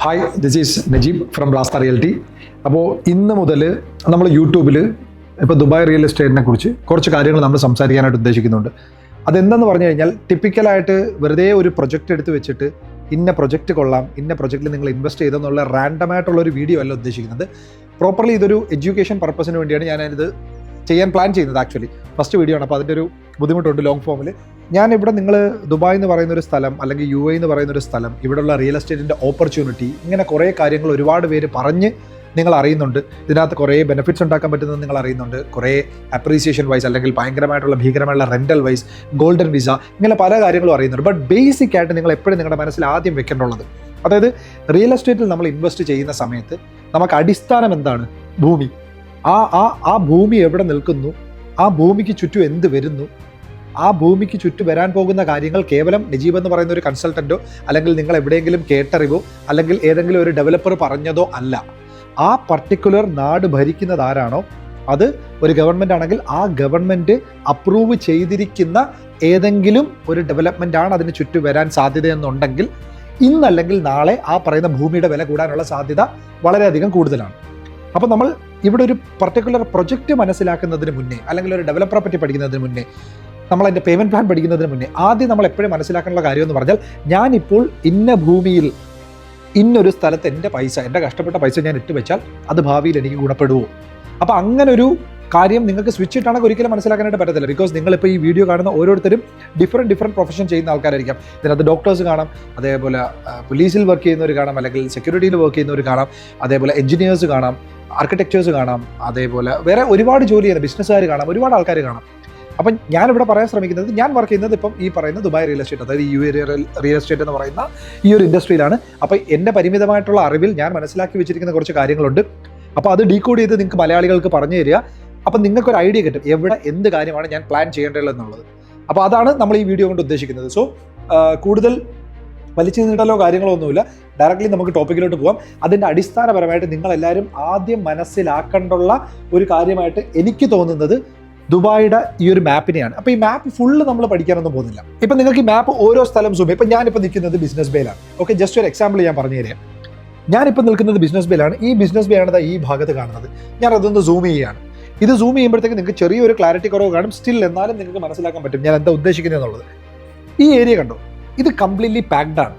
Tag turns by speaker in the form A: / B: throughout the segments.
A: Hi, this is Najeeb from Rasta realty. അപ്പോൾ ഇന്ന് മുതൽ നമ്മൾ യൂട്യൂബിൽ ഇപ്പോൾ ദുബായ് റിയൽ എസ്റ്റേറ്റിനെ കുറിച്ച് കുറച്ച് കാര്യങ്ങൾ നമ്മൾ സംസാരിക്കാനായിട്ട് ഉദ്ദേശിക്കുന്നുണ്ട്. അതെന്തെന്ന് പറഞ്ഞു കഴിഞ്ഞാൽ, ടിപ്പിക്കലായിട്ട് വെറുതെ ഒരു പ്രൊജക്റ്റ് എടുത്ത് വെച്ചിട്ട് ഇന്ന പ്രൊജക്റ്റ് കൊള്ളാം, ഇന്ന പ്രൊജക്റ്റിൽ നിങ്ങൾ ഇൻവെസ്റ്റ് ചെയ്തെന്നുള്ള റാൻഡമായിട്ടുള്ളൊരു വീഡിയോ അല്ല ഉദ്ദേശിക്കുന്നത്. പ്രോപ്പർലി ഇതൊരു എഡ്യൂക്കേഷൻ പർപ്പസിന് വേണ്ടിയാണ് ഞാനിത് ചെയ്യാൻ പ്ലാൻ ചെയ്യുന്നത്. ആക്ച്വലി ഫസ്റ്റ് വീഡിയോ ആണ്, അപ്പോൾ അതിൻ്റെ ഒരു ബുദ്ധിമുട്ടുണ്ട് ലോങ് ഫോമിൽ. ഞാനിവിടെ നിങ്ങൾ ദുബായ് എന്ന് പറയുന്ന ഒരു സ്ഥലം, അല്ലെങ്കിൽ UAE എന്ന് പറയുന്ന ഒരു സ്ഥലം, ഇവിടെയുള്ള റിയൽ എസ്റ്റേറ്റിൻ്റെ ഓപ്പർച്യൂണിറ്റി, ഇങ്ങനെ കുറേ കാര്യങ്ങൾ ഒരുപാട് പേര് പറഞ്ഞ് നിങ്ങൾ അറിയുന്നുണ്ട്. ഇതിനകത്ത് കുറേ ബെനിഫിറ്റ്സ് ഉണ്ടാക്കാൻ പറ്റുന്നത് നിങ്ങൾ അറിയുന്നുണ്ട്. കുറേ അപ്രീസിയേഷൻ വൈസ്, അല്ലെങ്കിൽ ഭീകരമായിട്ടുള്ള റെൻ്റൽ വൈസ്, ഗോൾഡൻ വിസ, ഇങ്ങനെ പല കാര്യങ്ങളും അറിയുന്നുണ്ട്. ബട്ട് ബേസിക് ആയിട്ട് നിങ്ങൾ എപ്പോഴും നിങ്ങളുടെ മനസ്സിൽ ആദ്യം വെക്കേണ്ടുള്ളത്, അതായത് റിയൽ എസ്റ്റേറ്റിൽ നമ്മൾ ഇൻവെസ്റ്റ് ചെയ്യുന്ന സമയത്ത് നമുക്ക് അടിസ്ഥാനം എന്താണ്? ഭൂമി. ആ ഭൂമി എവിടെ നിൽക്കുന്നു, ആ ഭൂമിക്ക് ചുറ്റും എന്ത് വരുന്നു, ആ ഭൂമിക്ക് ചുറ്റും വരാൻ പോകുന്ന കാര്യങ്ങൾ കേവലം നജീബ് എന്ന് പറയുന്ന ഒരു കൺസൾട്ടൻറ്റോ, അല്ലെങ്കിൽ നിങ്ങൾ എവിടെയെങ്കിലും കേട്ടറിവോ, അല്ലെങ്കിൽ ഏതെങ്കിലും ഒരു ഡെവലപ്പർ പറഞ്ഞതോ അല്ല. ആ പർട്ടിക്കുലർ നാട് ഭരിക്കുന്നത് ആരാണോ, അത് ഒരു ഗവൺമെൻറ് ആണെങ്കിൽ ആ ഗവൺമെൻറ് അപ്രൂവ് ചെയ്തിരിക്കുന്ന ഏതെങ്കിലും ഒരു ഡെവലപ്മെൻ്റ് ആണ് അതിന് ചുറ്റും വരാൻ സാധ്യതയെന്നുണ്ടെങ്കിൽ ഇന്നല്ലെങ്കിൽ നാളെ ആ പറയുന്ന ഭൂമിയുടെ വില കൂടാനുള്ള സാധ്യത വളരെയധികം കൂടുതലാണ്. അപ്പോൾ നമ്മൾ ഇവിടെ ഒരു പർട്ടിക്കുലർ പ്രൊജക്റ്റ് മനസ്സിലാക്കുന്നതിന് മുന്നേ, അല്ലെങ്കിൽ ഒരു ഡെവലപ്പറെ പറ്റി പഠിക്കുന്നതിന് മുന്നേ, നമ്മൾ അതിൻ്റെ പേയ്മെൻറ്റ് പ്ലാൻ പഠിക്കുന്നതിന് മുന്നേ ആദ്യം നമ്മൾ എപ്പോഴും മനസ്സിലാക്കാനുള്ള കാര്യം എന്ന് പറഞ്ഞാൽ, ഞാനിപ്പോൾ ഇന്ന ഭൂമിയിൽ ഇന്നൊരു സ്ഥലത്ത് എൻ്റെ കഷ്ടപ്പെട്ട പൈസ ഞാൻ ഇട്ട് വെച്ചാൽ അത് ഭാവിയിൽ എനിക്ക് ഗുണപ്പെടുമോ? അപ്പോൾ അങ്ങനെ ഒരു കാര്യം നിങ്ങൾക്ക് സ്വിച്ച് ഇട്ടാണെങ്കിൽ ഒരിക്കലും മനസ്സിലാക്കാനായിട്ട് പറ്റത്തില്ല. ബിക്കോസ് നിങ്ങളിപ്പോൾ ഈ വീഡിയോ കാണുന്ന ഓരോരുത്തരും ഡിഫറെൻറ്റ് പ്രൊഫഷൻ ചെയ്യുന്ന ആൾക്കാരായിരിക്കാം. ഇതിനകത്ത് ഡോക്ടേഴ്സ് കാണാം, അതേപോലെ പോലീസിൽ വർക്ക് ചെയ്യുന്നവർ കാണാം, അല്ലെങ്കിൽ സെക്യൂരിറ്റിയിൽ വർക്ക് ചെയ്യുന്നവർ കാണാം, അതേപോലെ എഞ്ചിനീയേഴ്സ് കാണാം, ആർക്കിടെക്ചേഴ്സ് കാണാം, അതേപോലെ വേറെ ഒരുപാട് ജോലി ചെയ്യുന്ന ബിസിനസ്സുകാർ കാണാം, ഒരുപാട് ആൾക്കാർ കാണാം. അപ്പം ഞാനിവിടെ പറയാൻ ശ്രമിക്കുന്നത്, ഞാൻ വർക്ക് ചെയ്യുന്നത് ഇപ്പം ഈ പറയുന്ന ദുബായ് റിയൽ എസ്റ്റേറ്റ്, അതായത് UAE റിയൽ എസ്റ്റേറ്റ് എന്ന് പറയുന്ന ഈ ഒരു ഇൻഡസ്ട്രിയിലാണ്. അപ്പോൾ എൻ്റെ പരിമിതമായിട്ടുള്ള അറിവിൽ ഞാൻ മനസ്സിലാക്കി വെച്ചിരിക്കുന്ന കുറച്ച് കാര്യങ്ങളുണ്ട്. അപ്പോൾ അത് ഡീകോഡ് ചെയ്ത് നിങ്ങൾക്ക് മലയാളികൾക്ക് പറഞ്ഞു തരിക. അപ്പം നിങ്ങൾക്കൊരു ഐഡിയ കിട്ടും എവിടെ എന്ത് കാര്യമാണ് ഞാൻ പ്ലാൻ ചെയ്യേണ്ടതെന്നുള്ളത്. അപ്പോൾ അതാണ് നമ്മൾ ഈ വീഡിയോ കൊണ്ട് ഉദ്ദേശിക്കുന്നത്. സോ കൂടുതൽ വലിച്ചു നീട്ടലോ കാര്യങ്ങളോ ഒന്നുമില്ല, ഡയറക്റ്റ്ലി നമുക്ക് ടോപ്പിക്കിലോട്ട് പോകാം. അതിൻ്റെ അടിസ്ഥാനപരമായിട്ട് നിങ്ങളെല്ലാവരും ആദ്യം മനസ്സിലാക്കേണ്ടുള്ള ഒരു കാര്യമായിട്ട് എനിക്ക് തോന്നുന്നത് ദുബായിയുടെ ഈ ഒരു മാപ്പിനെയാണ്. അപ്പോൾ ഈ മാപ്പ് ഫുള്ള് നമ്മൾ പഠിക്കാനൊന്നും പോകുന്നില്ല. ഇപ്പം നിങ്ങൾക്ക് ഈ മാപ്പ് ഓരോ സ്ഥലം സൂം, ഇപ്പം ഞാനിപ്പോൾ നിൽക്കുന്നത് ബിസിനസ് ബേയിലാണ്. ഓക്കെ, ജസ്റ്റ് ഒരു എക്സാമ്പിൾ ഞാൻ പറഞ്ഞു തരാം. ഞാനിപ്പോൾ നിൽക്കുന്നത് ബിസിനസ് ബേയിലാണ്. ഈ ബിസിനസ് ബേ ആണ് ഈ ഭാഗത്ത് കാണുന്നത്. ഞാൻ അതൊന്ന് സൂം ചെയ്യുകയാണ്. ഇത് സൂം ചെയ്യുമ്പോഴത്തേക്ക് നിങ്ങൾക്ക് ചെറിയൊരു ക്ലാരിറ്റി കുറവ് കാണും. സ്റ്റിൽ എന്നാലും നിങ്ങൾക്ക് മനസ്സിലാക്കാൻ പറ്റും ഞാൻ എന്താ ഉദ്ദേശിക്കുന്നത് എന്നുള്ളത്. ഈ ഏരിയ കണ്ടോ, ഇത് കംപ്ലീറ്റ്ലി പാക്ഡ് ആണ്.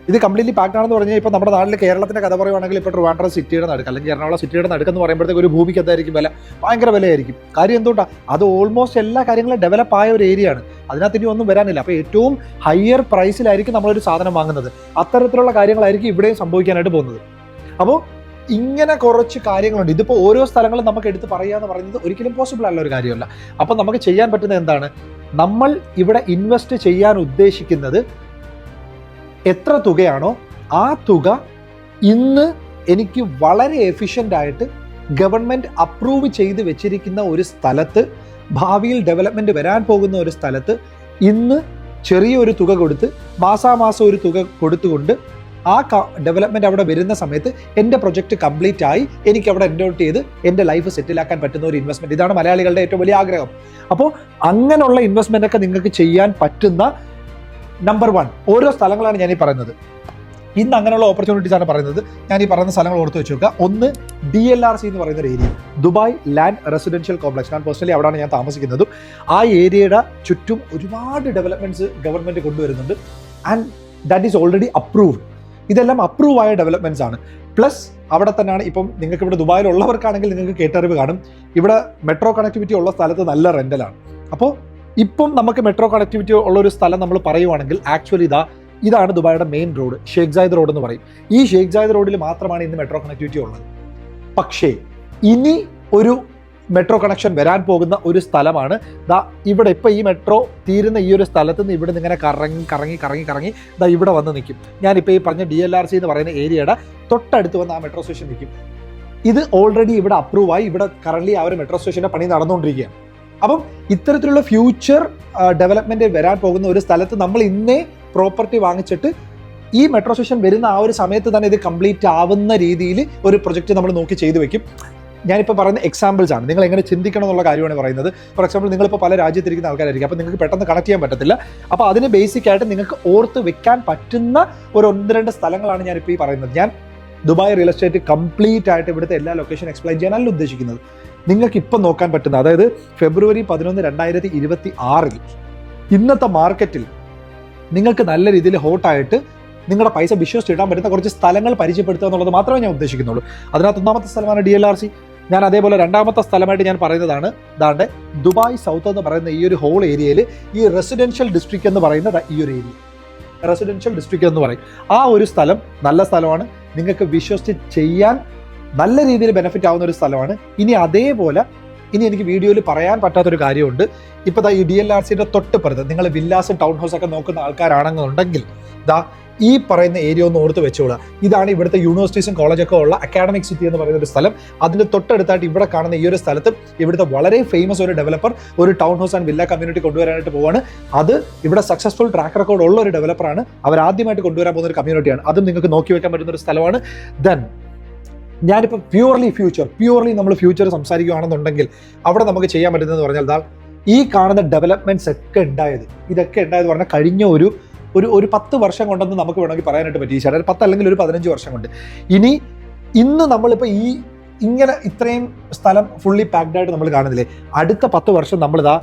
A: ഇത് കംപ്ലീറ്റ്ലി പാക്ഡ് ആണെന്ന് പറഞ്ഞാൽ, ഇപ്പോൾ നമ്മുടെ നാട്ടിൽ കേരളത്തിൻ്റെ കഥ പറയുവാണെങ്കിൽ, ഇപ്പോൾ ട്രിവാൻഡ്രം സിറ്റിയുടെ നടുക്ക്, അല്ലെങ്കിൽ എറണാകുളം സിറ്റിയുടെ നടുക്കെന്ന് പറയുമ്പോഴത്തേക്ക് ഒരു ഭൂമിക്ക് എന്തായിരിക്കും വില? ഭയങ്കര വിലയായിരിക്കും. കാര്യം എന്തുകൊണ്ടാണ്? അത് ഓൾമോസ്റ്റ് എല്ലാ കാര്യങ്ങളും ഡെവലപ്പ് ആയ ഒരു ഏരിയ ആണ്. അതിനകത്ത് ഇനി ഒന്നും വരാനില്ല. അപ്പോൾ ഏറ്റവും ഹയർ പ്രൈസിലായിരിക്കും നമ്മളൊരു സാധനം വാങ്ങുന്നത്. അത്തരത്തിലുള്ള കാര്യങ്ങളായിരിക്കും ഇവിടെയും സംഭവിക്കാനായിട്ട് പോകുന്നത്. അപ്പോൾ ഇങ്ങനെ കുറച്ച് കാര്യങ്ങളുണ്ട്. ഇതിപ്പോൾ ഓരോ സ്ഥലങ്ങളും നമുക്ക് എടുത്ത് പറയുക എന്ന് പറയുന്നത് ഒരിക്കലും പോസിബിൾ അല്ല ഒരു കാര്യമല്ല. അപ്പം നമുക്ക് ചെയ്യാൻ പറ്റുന്നത് എന്താണ്? നമ്മൾ ഇവിടെ ഇൻവെസ്റ്റ് ചെയ്യാൻ ഉദ്ദേശിക്കുന്നത് എത്ര തുകയാണോ, ആ തുക ഇന്ന് എനിക്ക് വളരെ എഫിഷ്യൻ്റ് ആയിട്ട് ഗവൺമെൻറ് അപ്രൂവ് ചെയ്ത് വെച്ചിരിക്കുന്ന ഒരു സ്ഥലത്ത്, ഭാവിയിൽ ഡെവലപ്മെൻറ്റ് വരാൻ പോകുന്ന ഒരു സ്ഥലത്ത് ഇന്ന് ചെറിയൊരു തുക കൊടുത്ത്, മാസാമാസം ഒരു തുക കൊടുത്തുകൊണ്ട് ആ ഡെവലപ്മെൻറ്റ് അവിടെ വരുന്ന സമയത്ത് എൻ്റെ പ്രൊജക്റ്റ് കംപ്ലീറ്റ് ആയി എനിക്ക് അവിടെ എൻറോട്ട് ചെയ്ത് എൻ്റെ ലൈഫ് സെറ്റിലാക്കാൻ പറ്റുന്ന ഒരു ഇൻവെസ്റ്റ്മെൻറ്റ്. ഇതാണ് മലയാളികളുടെ ഏറ്റവും വലിയ ആഗ്രഹം. അപ്പോൾ അങ്ങനെയുള്ള ഇൻവെസ്റ്റ്മെൻ്റ് ഒക്കെ നിങ്ങൾക്ക് ചെയ്യാൻ പറ്റുന്ന നമ്പർ 1 ഓരോ സ്ഥലങ്ങളാണ് ഞാൻ ഈ പറയുന്നത്. ഇന്ന് അങ്ങനെയുള്ള ഓപ്പർച്യൂണിറ്റീസ് ആണ് പറയുന്നത്. ഞാൻ ഈ പറയുന്ന സ്ഥലങ്ങൾ ഓർത്ത് വെച്ച് നോക്കുക. ഒന്ന് DLRC എന്ന് പറയുന്ന ഒരു area, Dubai land residential complex. ഞാൻ പേഴ്സണലി അവിടെയാണ് ഞാൻ താമസിക്കുന്നതും. ആ ഏരിയയുടെ ചുറ്റും ഒരുപാട് ഡെവലപ്മെൻറ്റ്സ് ഗവൺമെൻറ് കൊണ്ടുവരുന്നുണ്ട്. And that is already approved. ഇതെല്ലാം അപ്രൂവ് ആയ ഡെവലപ്മെൻറ്റ്സ് ആണ്. പ്ലസ് അവിടെ തന്നെയാണ്, ഇപ്പം നിങ്ങൾക്ക് ഇവിടെ ദുബായിലുള്ളവർക്കാണെങ്കിൽ നിങ്ങൾക്ക് കേട്ടറിവ് കാണും, ഇവിടെ മെട്രോ കണക്ടിവിറ്റി ഉള്ള സ്ഥലത്ത് നല്ല റെൻ്റലാണ്. അപ്പോൾ ഇപ്പം നമുക്ക് മെട്രോ കണക്ടിവിറ്റി ഉള്ളൊരു സ്ഥലം നമ്മൾ പറയുവാണെങ്കിൽ, ആക്ച്വലി ഇതാണ് ദുബായിയുടെ main road, Sheikh Zayed road എന്ന് പറയും. ഈ ഷേഖ് സായിദ് റോഡിൽ മാത്രമാണ് ഇന്ന് മെട്രോ കണക്ടിവിറ്റി ഉള്ളത്. പക്ഷേ ഇനി ഒരു മെട്രോ കണക്ഷൻ വരാൻ പോകുന്ന ഒരു സ്ഥലമാണ് ഇവിടെ. ഇപ്പോൾ ഈ മെട്രോ തീരുന്ന ഈ ഒരു സ്ഥലത്ത് നിന്ന് ഇവിടെ നിന്ന് ഇങ്ങനെ കറങ്ങി ഇവിടെ വന്ന് നിൽക്കും. ഞാനിപ്പോൾ ഈ പറഞ്ഞ DLRC എന്ന് പറയുന്ന ഏരിയയുടെ തൊട്ടടുത്ത് വന്ന് ആ മെട്രോ സ്റ്റേഷൻ നിൽക്കും. ഇത് ഓൾറെഡി ഇവിടെ അപ്രൂവ് ആയി, ഇവിടെ കറൻറ്റ്ലി ആ ഒരു മെട്രോ സ്റ്റേഷൻ്റെ പണി നടന്നുകൊണ്ടിരിക്കുകയാണ്. അപ്പം ഇത്തരത്തിലുള്ള ഫ്യൂച്ചർ ഡെവലപ്മെൻറ്റ് വരാൻ പോകുന്ന ഒരു സ്ഥലത്ത് നമ്മൾ ഇന്നേ പ്രോപ്പർട്ടി വാങ്ങിച്ചിട്ട് ഈ മെട്രോ സ്റ്റേഷൻ വരുന്ന ആ ഒരു സമയത്ത് തന്നെ ഇത് കംപ്ലീറ്റ് ആവുന്ന രീതിയിൽ ഒരു പ്രൊജക്റ്റ് നമ്മൾ നോക്കി ചെയ്തു വെക്കും. ഞാനിപ്പോൾ പറയുന്ന എക്സാമ്പിൾസ് ആണ്, നിങ്ങൾ എങ്ങനെ ചിന്തിക്കണം എന്നുള്ള കാര്യമാണ് പറയുന്നത്. ഫോർ എക്സാമ്പിൾ നിങ്ങളിപ്പോൾ പല രാജ്യത്തിരിക്കുന്ന ആൾക്കാരായിരിക്കും, അപ്പോൾ നിങ്ങൾക്ക് പെട്ടെന്ന് കണക്ട് ചെയ്യാൻ പറ്റത്തില്ല. അപ്പോൾ അതിന് ബേസിക് ആയിട്ട് നിങ്ങൾക്ക് ഓർത്ത് വെക്കാൻ പറ്റുന്ന ഒരു 1-2 സ്ഥലങ്ങളാണ് ഞാനിപ്പോൾ ഈ പറയുന്നത്. ഞാൻ ദുബായ് റിയൽ എസ്റ്റേറ്റ് കംപ്ലീറ്റ് ആയിട്ട് ഇവിടുത്തെ എല്ലാ ലൊക്കേഷൻ എക്സ്പ്ലെയിൻ ചെയ്യാനല്ല ഉദ്ദേശിക്കുന്നത്. നിങ്ങൾക്ക് ഇപ്പം നോക്കാൻ പറ്റുന്ന, അതായത് ഫെബ്രുവരി 11, 2026 ഇന്നത്തെ മാർക്കറ്റിൽ നിങ്ങൾക്ക് നല്ല രീതിയിൽ ഹോട്ടായിട്ട് നിങ്ങളുടെ പൈസ വിശ്വസിച്ചിടാൻ പറ്റുന്ന കുറച്ച് സ്ഥലങ്ങൾ പരിചയപ്പെടുത്തുക എന്നുള്ളത് മാത്രമേ ഞാൻ ഉദ്ദേശിക്കുന്നുള്ളൂ. അതിനകത്ത് ഒന്നാമത്തെ സ്ഥലമാണ് DLRC. ഞാൻ അതേപോലെ രണ്ടാമത്തെ സ്ഥലമായിട്ട് ഞാൻ പറയുന്നതാണ് ദാണ്ട് ദുബായ് സൗത്ത് എന്ന് പറയുന്ന ഈ ഒരു ഹോൾ ഏരിയയിൽ ഈ റെസിഡൻഷ്യൽ ഡിസ്ട്രിക്ട് എന്ന് പറയുന്ന ഈ ഒരു ഏരിയ, റെസിഡൻഷ്യൽ ഡിസ്ട്രിക്ട് എന്ന് പറയും. ആ ഒരു സ്ഥലം നല്ല സ്ഥലമാണ്, നിങ്ങൾക്ക് വിശ്വസിച്ച് ചെയ്യാൻ നല്ല രീതിയിൽ ബെനിഫിറ്റ് ആവുന്ന ഒരു സ്ഥലമാണ്. ഇനി അതേപോലെ എനിക്ക് വീഡിയോയിൽ പറയാൻ പറ്റാത്തൊരു കാര്യമുണ്ട്. ഇപ്പോൾ ഈ DLRCയുടെ തൊട്ടുപുറത്ത് നിങ്ങൾ വില്ലാസ് ടൗൺ ഹൗസ് ഒക്കെ നോക്കുന്ന ആൾക്കാരാണെന്നുണ്ടെങ്കിൽ ഈ പറയുന്ന ഏരിയ ഒന്ന് ഓർത്ത് വെച്ചോളുക. ഇതാണ് ഇവിടുത്തെ യൂണിവേഴ്സിറ്റീസും കോളേജൊക്കെ ഉള്ള അക്കാഡമിക് സിറ്റി എന്ന് പറയുന്ന ഒരു സ്ഥലം. അതിൻ്റെ തൊട്ടടുത്തായിട്ട് ഇവിടെ കാണുന്ന ഈ ഒരു സ്ഥലത്ത് ഇവിടുത്തെ വളരെ ഫേമസ് ഒരു ഡെവലപ്പർ ഒരു town house and villa community കൊണ്ടുവരാനായിട്ട് പോവാണ്. അത് ഇവിടെ സക്സസ്ഫുൾ ട്രാക്ക് റെക്കോർഡ് ഉള്ള ഒരു ഡെവലപ്പറാണ്. അവർ ആദ്യമായിട്ട് കൊണ്ടുവരാൻ പോകുന്ന ഒരു കമ്മ്യൂണിറ്റിയാണ്. അതും നിങ്ങൾക്ക് നോക്കി വെക്കാൻ പറ്റുന്ന ഒരു സ്ഥലമാണ്. ദെൻ ഞാനിപ്പോൾ പ്യൂർലി നമ്മൾ ഫ്യൂച്ചർ സംസാരിക്കുകയാണെന്നുണ്ടെങ്കിൽ അവിടെ നമുക്ക് ചെയ്യാൻ പറ്റുന്നതെന്ന് പറഞ്ഞാൽ ഈ കാണുന്ന ഡെവലപ്മെന്റ്സ് ഇതൊക്കെ ഉണ്ടായത് പറഞ്ഞാൽ കഴിഞ്ഞ ഒരു 10 വർഷം കൊണ്ടെന്ന് നമുക്ക് വേണമെങ്കിൽ പറയാനായിട്ട് പറ്റി. ഈ 10 അല്ലെങ്കിൽ ഒരു 15 വർഷം കൊണ്ട്. ഇന്ന് നമ്മളിപ്പോൾ ഇങ്ങനെ ഇത്രയും സ്ഥലം ഫുള്ളി പാക്ഡ് ആയിട്ട് നമ്മൾ കാണുന്നില്ലേ, അടുത്ത 10 വർഷം നമ്മളിതാ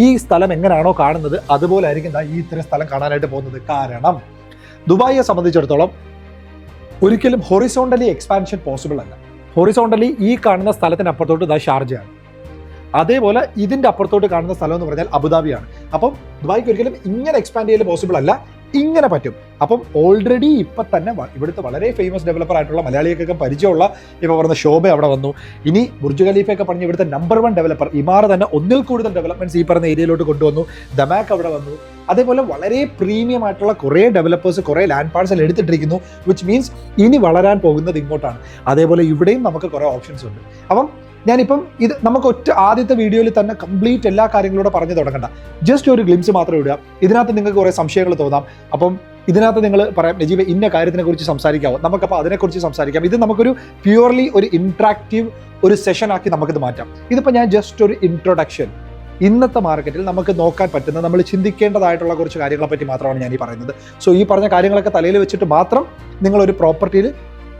A: ഈ സ്ഥലം എങ്ങനെയാണോ കാണുന്നത് അതുപോലെ ആയിരിക്കും ഈ ഇത്രയും സ്ഥലം കാണാനായിട്ട് പോകുന്നത്. കാരണം ദുബായിയെ സംബന്ധിച്ചിടത്തോളം ഒരിക്കലും ഹൊറിസോണ്ടലി എക്സ്പാൻഷൻ പോസിബിൾ അല്ല. ഹൊറിസോണ്ടലി ഈ കാണുന്ന സ്ഥലത്തിന് അപ്പുറത്തോട്ട് ഷാർജയാണ്, അതേപോലെ ഇതിൻ്റെ അപ്പുറത്തോട്ട് കാണുന്ന സ്ഥലം എന്ന് പറഞ്ഞാൽ അബുദാബിയാണ്. അപ്പം ദുബായിക്ക് ഒരിക്കലും ഇങ്ങനെ എക്സ്പാൻഡ് ചെയ്യൽ പോസിബിൾ അല്ല, ഇങ്ങനെ പറ്റും. അപ്പം ഓൾറെഡി ഇപ്പം തന്നെ ഇവിടുത്തെ വളരെ ഫേമസ് ഡെവലപ്പർ ആയിട്ടുള്ള മലയാളികൾക്കൊക്കെ പരിചയമുള്ള ഇപ്പോൾ പറഞ്ഞ ശോഭ അവിടെ വന്നു. ഇനി ബുർജ് ഖലീഫയൊക്കെ പറഞ്ഞ് ഇവിടുത്തെ നമ്പർ 1 ഡെവലപ്പർ ഇമാർ തന്നെ ഒന്നിൽ കൂടുതൽ ഡെവലപ്മെന്റ്സ് ഈ പറഞ്ഞ ഏരിയയിലോട്ട് കൊണ്ടുവന്നു. ദമാക്ക് അവിടെ വന്നു. അതേപോലെ വളരെ പ്രീമിയം ആയിട്ടുള്ള കുറേ ഡെവലപ്പേഴ്സ് കുറേ ലാൻഡ് പാർസൽ എടുത്തിട്ടിരിക്കുന്നു. വിച്ച് മീൻസ് ഇനി വളരാൻ പോകുന്നത് ഇങ്ങോട്ടാണ്. അതേപോലെ ഇവിടെയും നമുക്ക് കുറേ ഓപ്ഷൻസ് ഉണ്ട്. അപ്പം ഞാനിപ്പം നമുക്ക് ആദ്യത്തെ വീഡിയോയിൽ തന്നെ കംപ്ലീറ്റ് എല്ലാ കാര്യങ്ങളൂടെ പറഞ്ഞു തുടങ്ങണ്ട, ജസ്റ്റ് ഒരു ഗ്ലിംസ് മാത്രം ഇടുക. ഇതിനകത്ത് നിങ്ങൾക്ക് കുറേ സംശയങ്ങൾ തോന്നാം. അപ്പം ഇതിനകത്ത് നിങ്ങൾ പറയാം നജീബ് ഇന്ന കാര്യത്തിനെ കുറിച്ച് സംസാരിക്കാമോ, നമുക്കപ്പോൾ അതിനെക്കുറിച്ച് സംസാരിക്കാം. ഇത് നമുക്കൊരു പ്യൂർലി ഒരു ഇൻട്രാക്റ്റീവ് ഒരു സെഷൻ ആക്കി നമുക്കിത് മാറ്റാം. ഇതിപ്പോൾ ഞാൻ ജസ്റ്റ് ഒരു ഇൻട്രൊഡക്ഷൻ, ഇന്നത്തെ മാർക്കറ്റിൽ നമുക്ക് നോക്കാൻ പറ്റുന്ന നമ്മൾ ചിന്തിക്കേണ്ടതായിട്ടുള്ള കുറച്ച് കാര്യങ്ങളെ പറ്റി മാത്രമാണ് ഞാൻ ഈ പറയുന്നത്. സോ ഈ പറഞ്ഞ കാര്യങ്ങളൊക്കെ തലയിൽ വെച്ചിട്ട് മാത്രം നിങ്ങളൊരു പ്രോപ്പർട്ടിയിൽ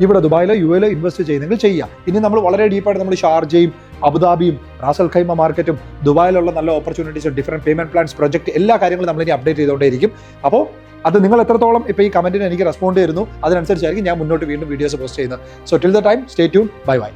A: ഇവിടെ ദുബായിലോ UAE ഇൻവെസ്റ്റ് ചെയ്യുന്നെങ്കിൽ ചെയ്യുക. ഇനി നമ്മൾ വളരെ ഡീപ്പായിട്ട് നമ്മൾ ഷാർജയും അബുദാബിയും റാസൽ ഖൈമ മാർക്കറ്റും ദുബായിലുള്ള നല്ല opportunities, different payment plans, project, എല്ലാ കാര്യങ്ങളും നമ്മളിനി അപ്ഡേറ്റ് ചെയ്തുകൊണ്ടേയിരിക്കും. അപ്പോൾ അത് നിങ്ങൾ എത്രത്തോളം ഇപ്പോൾ ഈ കമന്റിന് എനിക്ക് റെസ്പോണ്ട് ചെയ്യുന്നു അതിനനുസരിച്ചായിരിക്കും ഞാൻ മുന്നോട്ട് വീണ്ടും വീഡിയോസ് പോസ്റ്റ് ചെയ്യുന്നത്. So till the time stay tune, bye bye.